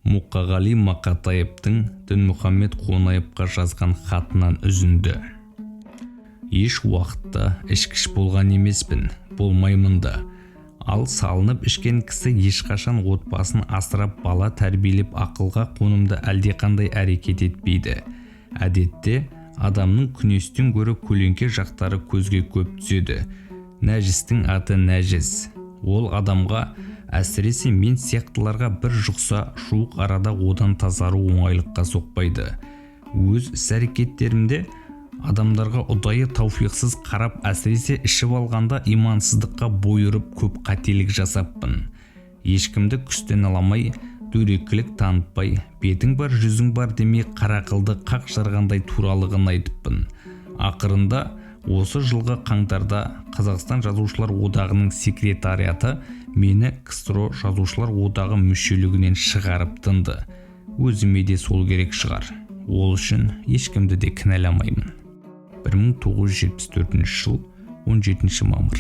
Мұқағали Мақатаевтың Дінмұхаммед Қонаевқа жазған хатынан үзінді. Еш уақытта ішкіш болған емеспін, болмаймын да. Ал салынып ішкен кісі ешқашан отбасын асырап бала тәрбиелеп ақылға қонымды әлдеқандай әрекет етпейді. Әдетте адамның күнестен гөрі көлеңке жақтары көзге көп түседі. Нәжістің аты нәжіс. Ол адамға, әсіресе мен сияқтыларға бір жұқса жуық арада одан тазару оңайлыққа соқпайды. Өз іс-әрекеттерімде адамдарға ұдайы тауфиқсыз қарап, әсіресе ішіп алғанда имансыздыққа бой ұрып көп қателік жасаппын. Ешкімді күстен аламай, дөрекілік танытпай, бетің бар жүзің бар демей қарақылды қақ жарғандай туралығын айтыппын. Ақырында осы жылғы қаңтарда Қазақстан Жазушылар Одағының секретариаты мені КСРО Жазушылар Одағы мүшелігінен шығарып тынды. Өзіме де сол керек шығар. Ол үшін ешкімді де кінәламаймын. 1974 жыл 17 мамыр.